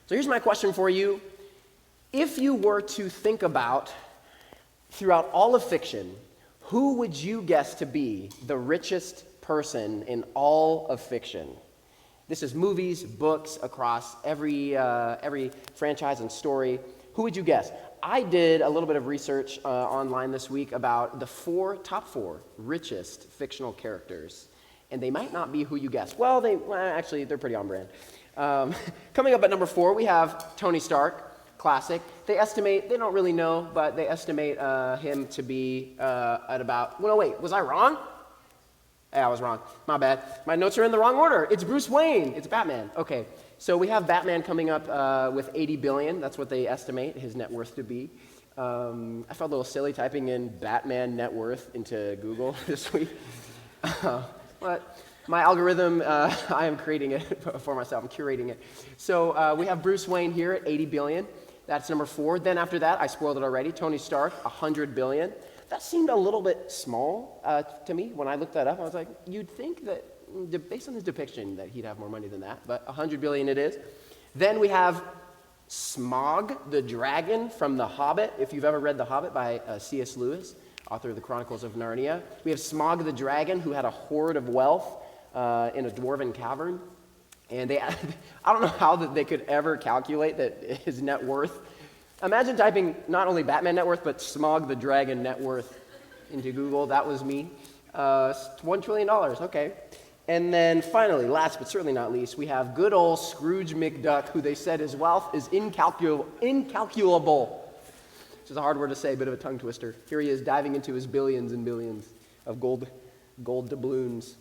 So here's my question for you. If you were to think about, throughout all of fiction, who would you guess to be the richest person in all of fiction? This is movies, books, across every franchise and story. Who would you guess? I did a little bit of research online this week about the top four richest fictional characters, and they might not be who you guess. Well, actually, they're pretty on brand. Coming up at number 4, we have Tony Stark, classic. They don't really know, but they estimate him to be at about, well, wait, was I wrong? Yeah, I was wrong. My bad. My notes are in the wrong order. It's Bruce Wayne. It's Batman. Okay, so we have Batman coming up with 80 billion. That's what they estimate his net worth to be. I felt a little silly typing in Batman net worth into Google this week. But my algorithm, I am creating it for myself. I'm curating it. So we have Bruce Wayne here at 80 billion. That's number 4. Then after that, I spoiled it already, Tony Stark, 100 billion. That seemed a little bit small to me. When I looked that up, I was like, you'd think that, based on his depiction, that he'd have more money than that, but 100 billion it is. Then we have Smaug the dragon from The Hobbit. If you've ever read The Hobbit by C.S. Lewis, author of the Chronicles of Narnia. We have Smaug the dragon, who had a hoard of wealth in a dwarven cavern. And I don't know how that they could ever calculate that his net worth. Imagine typing not only Batman net worth, but Smaug the dragon net worth into Google. That was me. $1 trillion, okay. And then finally, last but certainly not least, we have good old Scrooge McDuck, who they said his wealth is incalculable. Which is a hard word to say, a bit of a tongue twister. Here he is diving into his billions and billions of gold doubloons.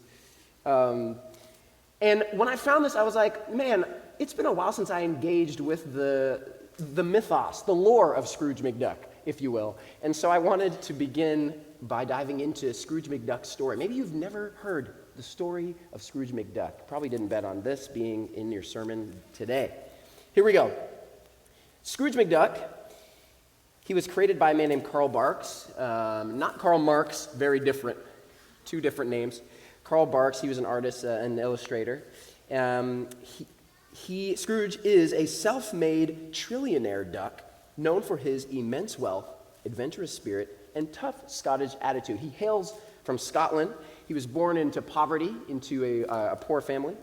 And when I found this, I was like, man, it's been a while since I engaged with the mythos, the lore of Scrooge McDuck, if you will. And so I wanted to begin by diving into Scrooge McDuck's story. Maybe you've never heard the story of Scrooge McDuck. Probably didn't bet on this being in your sermon today. Here we go. Scrooge McDuck, he was created by a man named Karl Barks. Not Karl Marx, very different. 2 different names. Karl Barks, he was an artist, an illustrator. Scrooge is a self-made trillionaire duck known for his immense wealth, adventurous spirit, and tough Scottish attitude. He hails from Scotland. He was born into poverty, into a poor family.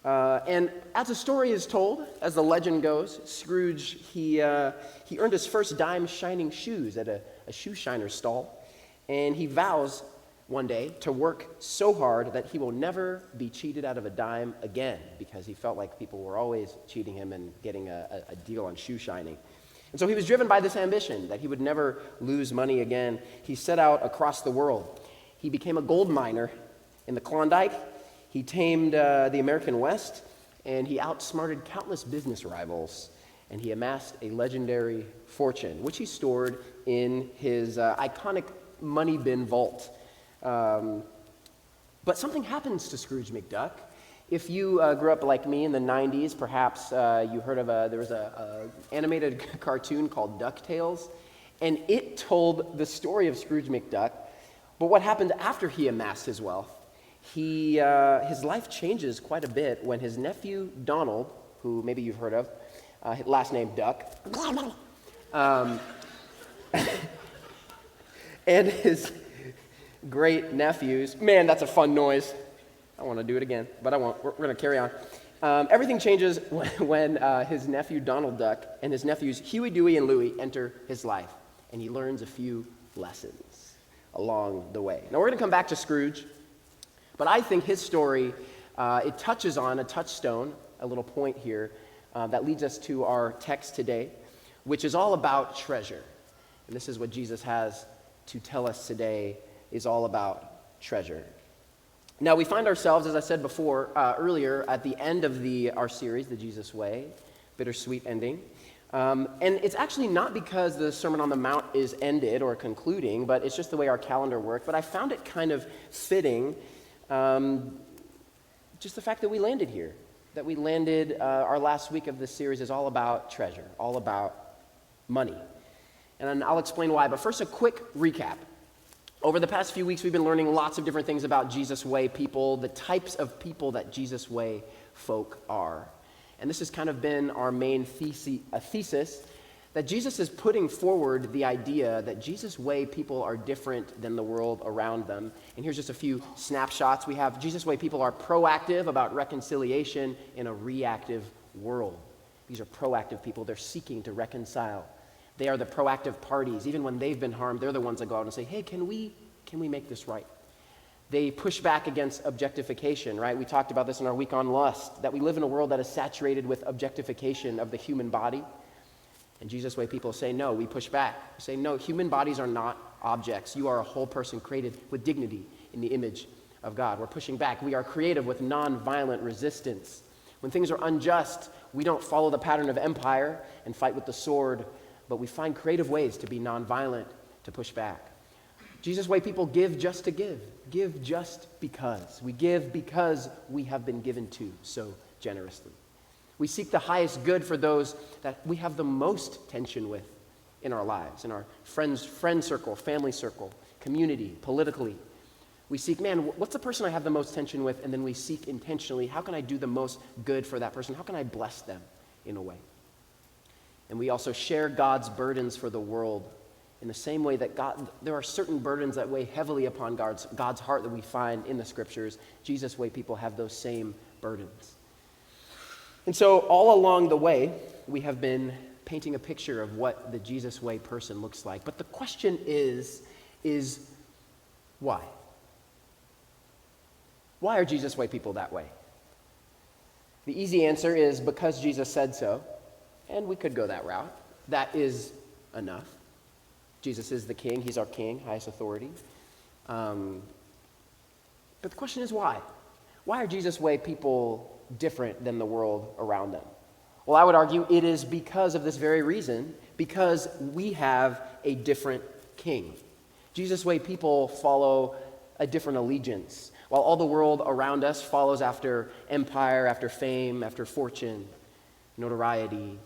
And as the story is told, as the legend goes, Scrooge, he earned his first dime shining shoes at a shoe shiner's stall. And he vows one day to work so hard that he will never be cheated out of a dime again, because he felt like people were always cheating him and getting a deal on shoe shining. And so he was driven by this ambition that he would never lose money again. He set out across the world. He became a gold miner in the Klondike. He tamed the American West, and he outsmarted countless business rivals. And he amassed a legendary fortune, which he stored in his iconic money bin vault. But something happens to Scrooge McDuck. If you grew up like me in the 90s, perhaps you heard of there was an animated cartoon called DuckTales, and it told the story of Scrooge McDuck. But what happened after he amassed his wealth? His life changes quite a bit when his nephew Donald, who maybe you've heard of, last name Duck, and his great nephews. Man, that's a fun noise. I want to do it again, but I won't. We're going to carry on. Everything changes when his nephew Donald Duck and his nephews Huey, Dewey, and Louie enter his life, and he learns a few lessons along the way. Now, we're going to come back to Scrooge, but I think his story, it touches on a touchstone, a little point here, that leads us to our text today, which is all about treasure. And this is what Jesus has to tell us today, is all about treasure. Now, we find ourselves, as I said before, earlier, at the end of our series, The Jesus Way, bittersweet ending. And it's actually not because the Sermon on the Mount is ended or concluding, but it's just the way our calendar worked. But I found it kind of fitting, just the fact that we landed here, that we landed, our last week of this series is all about treasure, all about money. And I'll explain why, but first a quick recap. Over the past few weeks, we've been learning lots of different things about Jesus Way people, the types of people that Jesus Way folk are. And this has kind of been our main thesis, that Jesus is putting forward the idea that Jesus' way people are different than the world around them. And here's just a few snapshots. We have Jesus' way people are proactive about reconciliation in a reactive world. These are proactive people. They're seeking to reconcile. They are the proactive parties. Even when they've been harmed, they're the ones that go out and say, hey, can we make this right? They push back against objectification, right? We talked about this in our week on lust, that we live in a world that is saturated with objectification of the human body. And Jesus' way people say, no, we push back. We say, no, human bodies are not objects. You are a whole person created with dignity in the image of God. We're pushing back. We are creative with nonviolent resistance. When things are unjust, we don't follow the pattern of empire and fight with the sword, but we find creative ways to be nonviolent, to push back. Jesus' way people give just to give. Give just because. We give because we have been given to so generously. We seek the highest good for those that we have the most tension with in our lives, in our friend circle, family circle, community, politically. We seek, man, what's the person I have the most tension with? And then we seek intentionally, how can I do the most good for that person? How can I bless them in a way? And we also share God's burdens for the world in the same way that there are certain burdens that weigh heavily upon God's heart that we find in the scriptures. Jesus' way people have those same burdens. And so all along the way, we have been painting a picture of what the Jesus way person looks like. But the question is why? Why are Jesus way people that way? The easy answer is because Jesus said so, and we could go that route. That is enough. Jesus is the king. He's our king, highest authority. But the question is why? Why are Jesus way people different than the world around them? Well, I would argue it is because of this very reason, because we have a different king. Jesus' way people follow a different allegiance, while all the world around us follows after empire, after fame, after fortune, notoriety,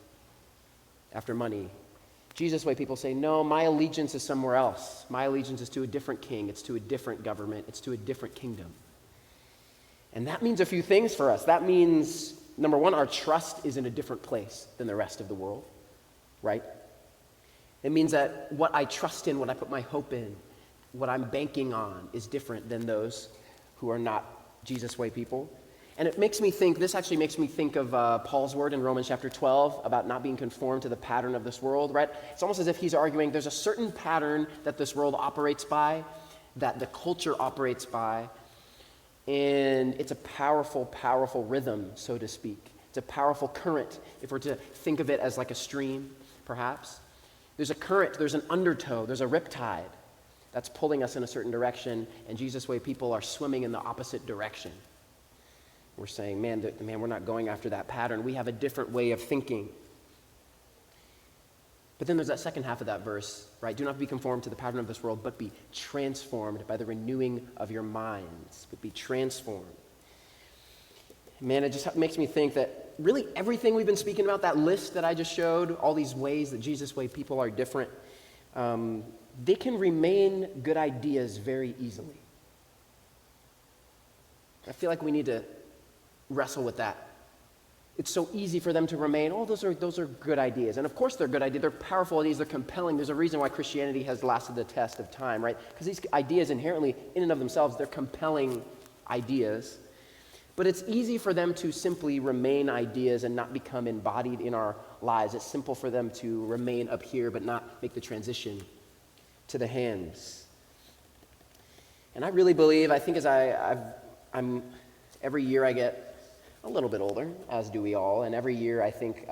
after money. Jesus' way people say, no, my allegiance is somewhere else. My allegiance is to a different king. It's to a different government. It's to a different kingdom. And that means a few things for us. That means, number one, our trust is in a different place than the rest of the world, right? It means that what I trust in, what I put my hope in, what I'm banking on is different than those who are not Jesus' way people. And this actually makes me think of Paul's word in Romans chapter 12 about not being conformed to the pattern of this world, right? It's almost as if he's arguing there's a certain pattern that this world operates by, that the culture operates by, and it's a powerful, powerful rhythm, so to speak. It's a powerful current, if we're to think of it as like a stream, perhaps. There's a current, there's an undertow, there's a riptide that's pulling us in a certain direction, and Jesus' way people are swimming in the opposite direction. We're saying, man, we're not going after that pattern. We have a different way of thinking. But then there's that second half of that verse, right? Do not be conformed to the pattern of this world, but be transformed by the renewing of your minds. But be transformed. Man, it just makes me think that really everything we've been speaking about, that list that I just showed, all these ways that Jesus' way people are different, they can remain good ideas very easily. I feel like we need to wrestle with that. It's so easy for them to remain, those are good ideas. And of course they're good ideas. They're powerful ideas. They're compelling. There's a reason why Christianity has lasted the test of time, right? Because these ideas inherently, in and of themselves, they're compelling ideas. But it's easy for them to simply remain ideas and not become embodied in our lives. It's simple for them to remain up here but not make the transition to the hands. And I really believe, I think as I'm every year I get a little bit older, as do we all, and every year I think,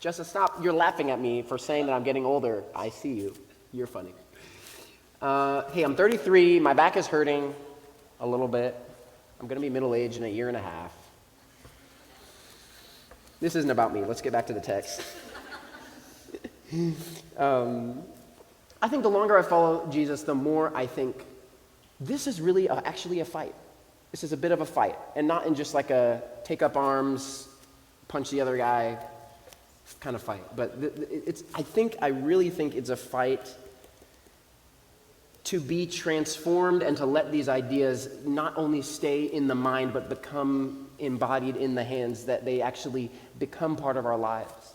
Jessica, stop, you're laughing at me for saying that I'm getting older. I see you. You're funny. Hey, I'm 33, my back is hurting a little bit. I'm going to be middle-aged in a year and a half. This isn't about me. Let's get back to the text. I think the longer I follow Jesus, the more I think this is really actually a fight. This is a bit of a fight, and not in just like a take up arms, punch the other guy kind of fight. But I really think it's a fight to be transformed and to let these ideas not only stay in the mind, but become embodied in the hands, that they actually become part of our lives.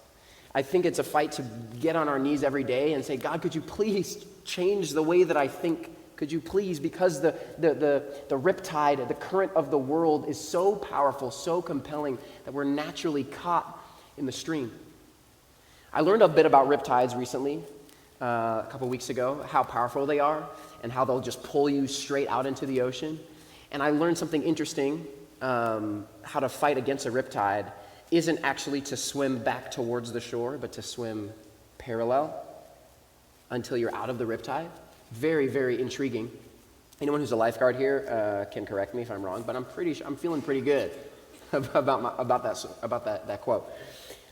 I think it's a fight to get on our knees every day and say, God, could you please change the way that I think? Could you please, because the riptide, the current of the world is so powerful, so compelling, that we're naturally caught in the stream. I learned a bit about riptides recently, a couple weeks ago, how powerful they are and how they'll just pull you straight out into the ocean. And I learned something interesting, how to fight against a riptide isn't actually to swim back towards the shore, but to swim parallel until you're out of the riptide. Very, very intriguing. Anyone who's a lifeguard here can correct me if I'm wrong, but I'm feeling pretty good about that quote.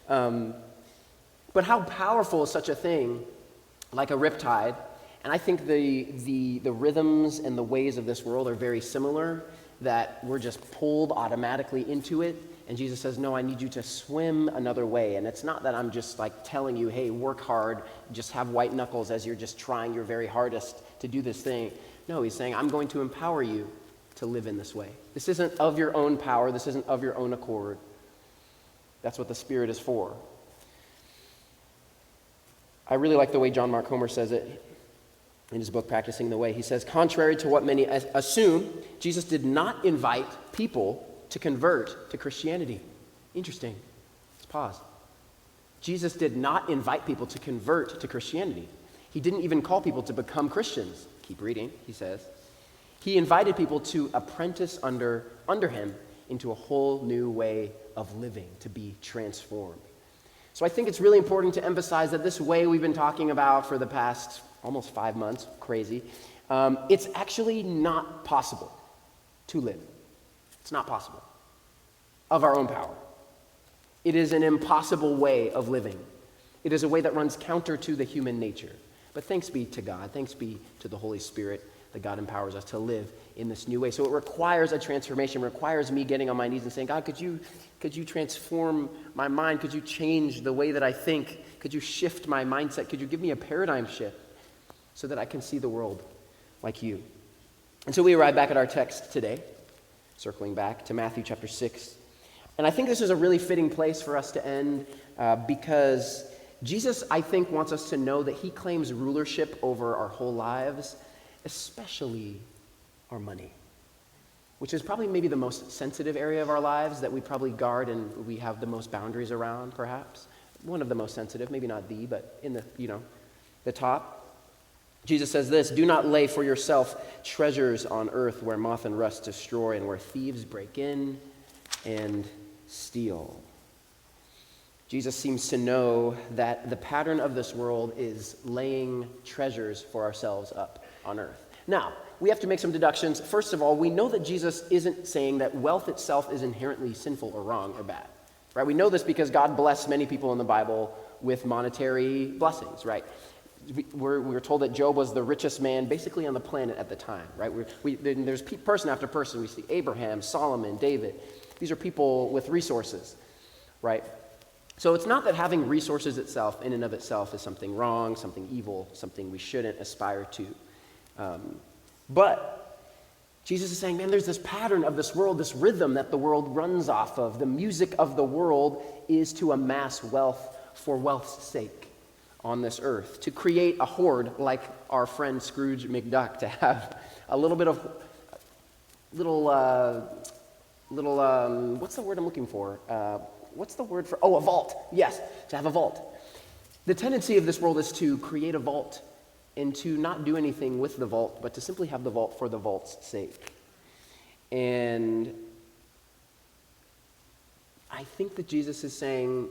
But how powerful is such a thing like a riptide? And I think the rhythms and the ways of this world are very similar, that we're just pulled automatically into it. And Jesus says, no, I need you to swim another way. And it's not that I'm just like telling you, hey, work hard, just have white knuckles as you're just trying your very hardest to do this thing. No, he's saying, I'm going to empower you to live in this way. This isn't of your own power. This isn't of your own accord. That's what the Spirit is for. I really like the way John Mark Comer says it in his book, Practicing the Way. He says, contrary to what many assume, Jesus did not invite people to convert to Christianity. Interesting. Let's pause. Jesus did not invite people to convert to Christianity. He didn't even call people to become Christians. Keep reading, he says. He invited people to apprentice under him into a whole new way of living, to be transformed. So I think it's really important to emphasize that this way we've been talking about for the past almost 5 months, crazy, it's actually not possible to live. It's not possible of our own power. It is an impossible way of living. It is a way that runs counter to the human nature. But thanks be to God, thanks be to the Holy Spirit that God empowers us to live in this new way. So it requires a transformation, requires me getting on my knees and saying, God, could you transform my mind? Could you change the way that I think? Could you shift my mindset? Could you give me a paradigm shift so that I can see the world like you? And so we arrive back at our text today, circling back to Matthew chapter 6. And I think this is a really fitting place for us to end because Jesus, I think, wants us to know that he claims rulership over our whole lives, especially our money, which is probably maybe the most sensitive area of our lives that we probably guard and we have the most boundaries around, perhaps. One of the most sensitive, maybe not the, but in the top. Jesus says this, do not lay for yourself treasures on earth where moth and rust destroy and where thieves break in and steal. Jesus seems to know that the pattern of this world is laying treasures for ourselves up on earth. Now, we have to make some deductions. First of all, we know that Jesus isn't saying that wealth itself is inherently sinful or wrong or bad. Right? We know this because God blessed many people in the Bible with monetary blessings, right? We're told that Job was the richest man basically on the planet at the time, right? There's person after person. We see Abraham, Solomon, David. These are people with resources, right? So it's not that having resources itself, in and of itself, is something wrong, something evil, something we shouldn't aspire to. But Jesus is saying, man, there's this pattern of this world, this rhythm that the world runs off of. The music of the world is to amass wealth for wealth's sake on this earth, to create a hoard like our friend Scrooge McDuck, to have a little bit of, what's the word I'm looking for? What's the word for, a vault. Yes, to have a vault. The tendency of this world is to create a vault and to not do anything with the vault, but to simply have the vault for the vault's sake. And I think that Jesus is saying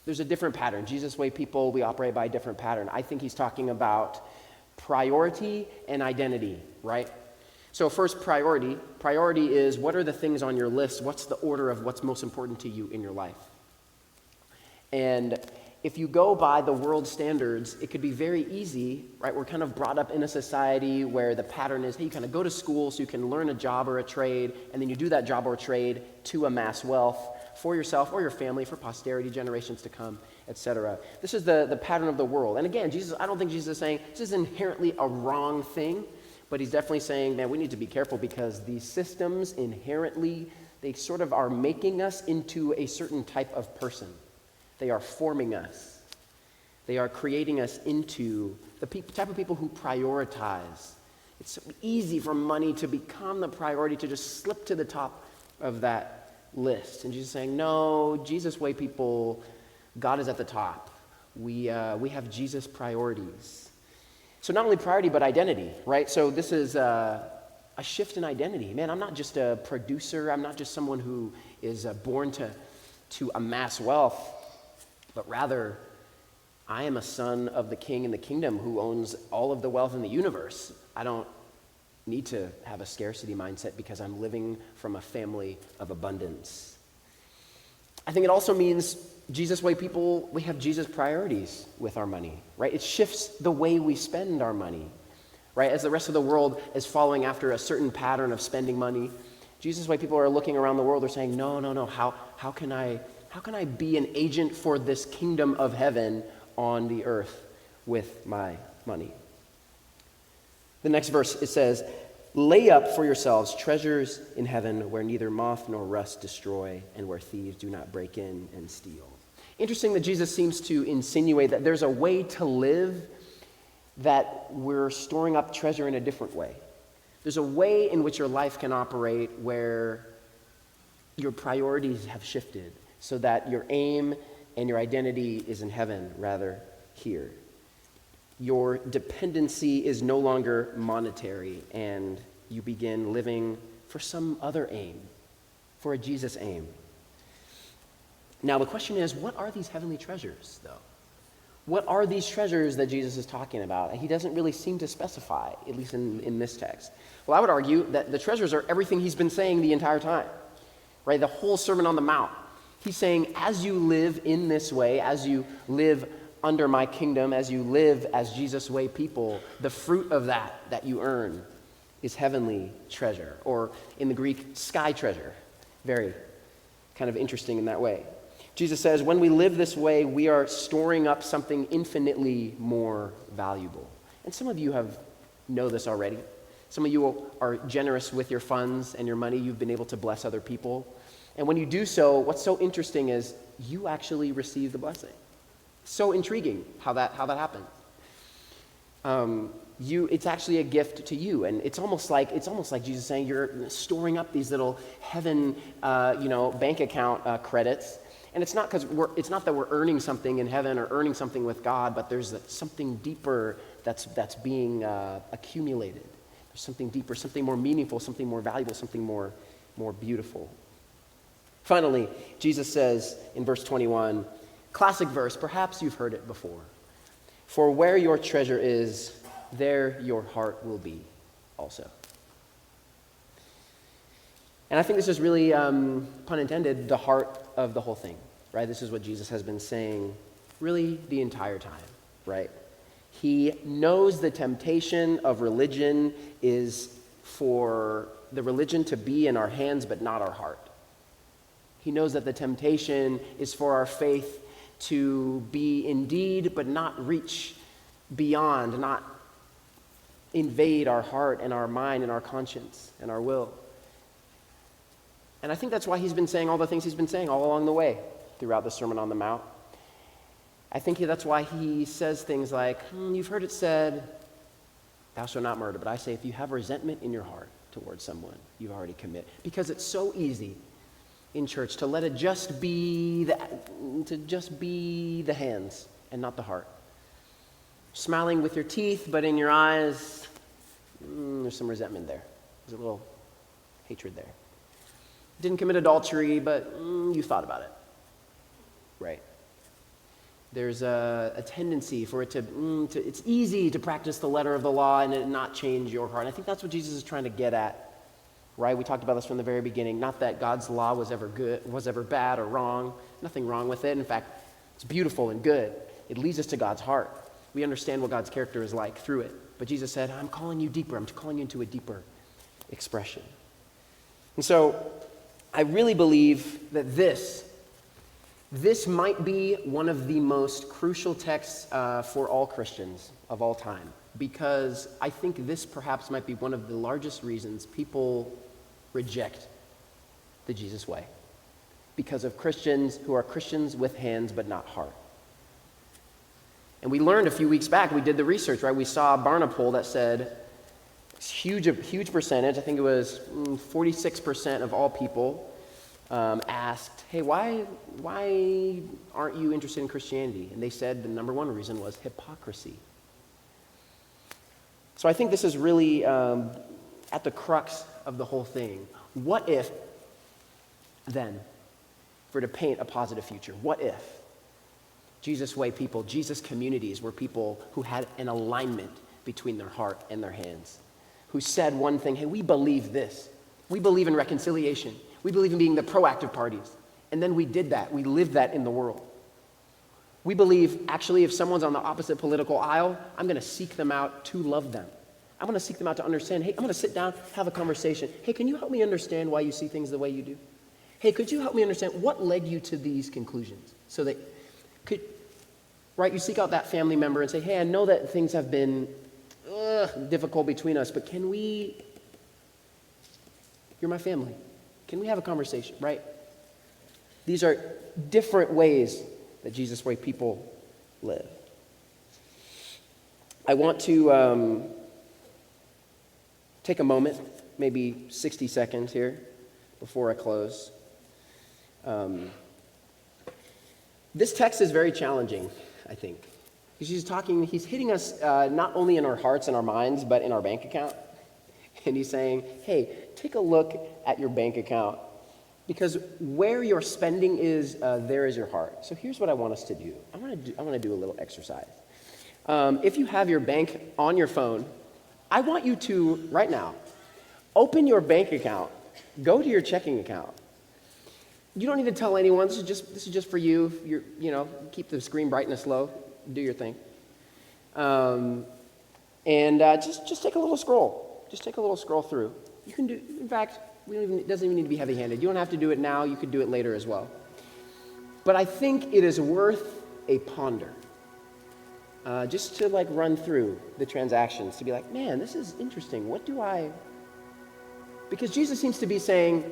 there's a different pattern. Jesus' way people, we operate by a different pattern. I think he's talking about priority and identity, right? So first, priority. Priority is, what are the things on your list? What's the order of what's most important to you in your life? And if you go by the world standards, it could be very easy, right? We're kind of brought up in a society where the pattern is, hey, you kind of go to school so you can learn a job or a trade, and then you do that job or trade to amass wealth for yourself or your family, for posterity, generations to come, etc. This is the pattern of the world. And again, I don't think Jesus is saying this is inherently a wrong thing, But he's definitely saying, man, we need to be careful because these systems inherently, they sort of are making us into a certain type of person. They are forming us. They are creating us into the type of people who prioritize. It's so easy for money to become the priority, to just slip to the top of that list. And Jesus is saying, no, Jesus way people, God is at the top. We have Jesus priorities. So not only priority, but identity, right? So this is a shift in identity. Man, I'm not just a producer. I'm not just someone who is born to amass wealth, but rather I am a son of the King in the kingdom who owns all of the wealth in the universe. I don't need to have a scarcity mindset because I'm living from a family of abundance. I think it also means Jesus way people, we have Jesus priorities with our money, right? It shifts the way we spend our money, right? As the rest of the world is following after a certain pattern of spending money, Jesus way people are looking around the world, they're saying, no, how can I be an agent for this kingdom of heaven on the earth with my money? The next verse, it says, lay up for yourselves treasures in heaven where neither moth nor rust destroy and where thieves do not break in and steal. Interesting that Jesus seems to insinuate that there's a way to live that we're storing up treasure in a different way. There's a way in which your life can operate where your priorities have shifted so that your aim and your identity is in heaven rather here. Your dependency is no longer monetary, and you begin living for some other aim, for a Jesus aim. Now, the question is, what are these heavenly treasures, though? What are these treasures that Jesus is talking about? And he doesn't really seem to specify, at least in this text. Well, I would argue that the treasures are everything he's been saying the entire time, right? The whole Sermon on the Mount. He's saying, as you live in this way, as you live under my kingdom, as you live as Jesus way people, the fruit of that you earn is heavenly treasure, or in the Greek, sky treasure. Very kind of interesting in that way. Jesus says, when we live this way, we are storing up something infinitely more valuable. And some of you know this already. Some of you are generous with your funds and your money. You've been able to bless other people. And when you do so, what's so interesting is you actually receive the blessing. So intriguing how that happens. It's actually a gift to you, and it's almost like Jesus saying you're storing up these little heaven, bank account credits. And it's not that we're earning something in heaven or earning something with God, but there's something deeper that's being accumulated. There's something deeper, something more meaningful, something more valuable, something more beautiful. Finally, Jesus says in verse 21, classic verse, perhaps you've heard it before. For where your treasure is, there your heart will be also. And I think this is really, pun intended, the heart of the whole thing, right? This is what Jesus has been saying really the entire time, right? He knows the temptation of religion is for the religion to be in our hands but not our heart. He knows that the temptation is for our faith to be indeed but not reach beyond, not invade our heart and our mind and our conscience and our will. And I think that's why he's been saying all the things he's been saying all along the way throughout the Sermon on the Mount. I think that's why he says things like, you've heard it said, thou shalt not murder. But I say, if you have resentment in your heart towards someone, you've already committed. Because it's so easy in church to let it just be the hands and not the heart. Smiling with your teeth, but in your eyes, there's some resentment there. There's a little hatred there. Didn't commit adultery, but you thought about it, right? There's a tendency for it to it's easy to practice the letter of the law and it not change your heart. And I think that's what Jesus is trying to get at, right? We talked about this from the very beginning. Not that God's law was ever good, was ever bad or wrong. Nothing wrong with it. In fact, it's beautiful and good. It leads us to God's heart. We understand what God's character is like through it. But Jesus said, I'm calling you deeper. I'm calling you into a deeper expression. And so I really believe that this might be one of the most crucial texts for all Christians of all time. because I think this perhaps might be one of the largest reasons people reject the Jesus way. Because of Christians who are Christians with hands but not heart. And we learned a few weeks back, we did the research, right? We saw a Barna poll that said a huge percentage, I think it was 46% of all people asked, hey, why aren't you interested in Christianity? And they said the number one reason was hypocrisy. So I think this is really at the crux of the whole thing. What if, then, for to paint a positive future, what if Jesus way people, Jesus communities were people who had an alignment between their heart and their hands, who said one thing, hey, we believe this. We believe in reconciliation. We believe in being the proactive parties. And then we did that. We lived that in the world. We believe, actually, if someone's on the opposite political aisle, I'm going to seek them out to love them. I'm going to seek them out to understand, hey, I'm going to sit down, have a conversation. Hey, can you help me understand why you see things the way you do? Hey, could you help me understand what led you to these conclusions? So that could, right, you seek out that family member and say, hey, I know that things have been difficult between us, but you're my family. Can we have a conversation, right? These are different ways that Jesus way people live. I want to take a moment, maybe 60 seconds here before I close. This text is very challenging, I think. He's hitting us not only in our hearts and our minds, but in our bank account. And he's saying, hey, take a look at your bank account, because where your spending is, there is your heart. So here's what I want us to do. I want to do a little exercise. If you have your bank on your phone, I want you to, right now, open your bank account, go to your checking account. You don't need to tell anyone. This is just for you. Keep the screen brightness low. Do your thing. Just take a little scroll. Just take a little scroll through. You can do. In fact, it doesn't even need to be heavy-handed. You don't have to do it now. You could do it later as well. But I think it is worth a ponder. Just to run through the transactions, to be like, man, this is interesting. Because Jesus seems to be saying,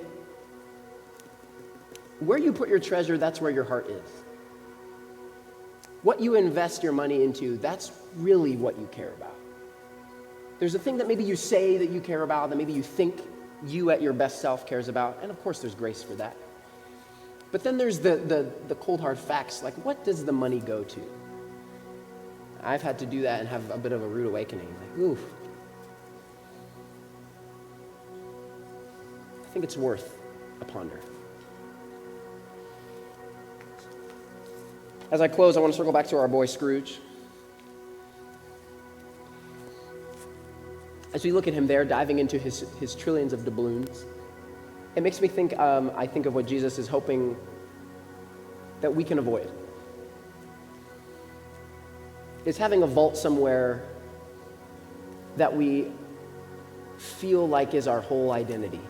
where you put your treasure, that's where your heart is. What you invest your money into, that's really what you care about. There's a thing that maybe you say that you care about, that maybe you think you at your best self cares about, and of course there's grace for that. But then there's the cold hard facts, like what does the money go to? I've had to do that and have a bit of a rude awakening. Like, oof. I think it's worth a ponder. As I close, I want to circle back to our boy Scrooge. As we look at him there, diving into his trillions of doubloons, it makes me think, I think of what Jesus is hoping that we can avoid. Is having a vault somewhere that we feel like is our whole identity.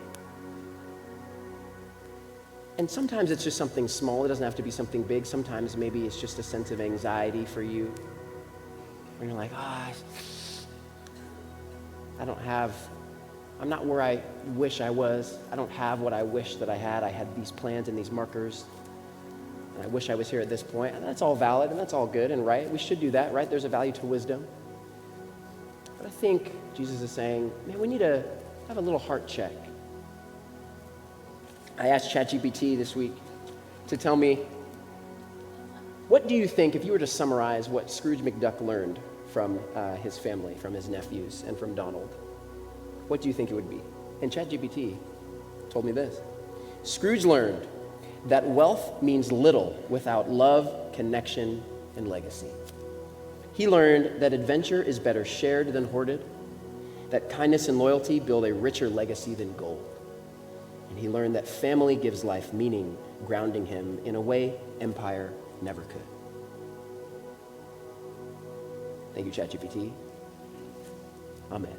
And sometimes it's just something small. It doesn't have to be something big. Sometimes maybe it's just a sense of anxiety for you. When you're like, I'm not where I wish I was. I don't have what I wish that I had. I had these plans and these markers. And I wish I was here at this point. And that's all valid and that's all good and right. We should do that, right? There's a value to wisdom. But I think Jesus is saying, man, we need to have a little heart check. I asked ChatGPT this week to tell me, what do you think, if you were to summarize what Scrooge McDuck learned from his family, from his nephews, and from Donald, what do you think it would be? And ChatGPT told me this. Scrooge learned that wealth means little without love, connection, and legacy. He learned that adventure is better shared than hoarded, that kindness and loyalty build a richer legacy than gold. And he learned that family gives life meaning, grounding him in a way empire never could. Thank you, ChatGPT. Amen.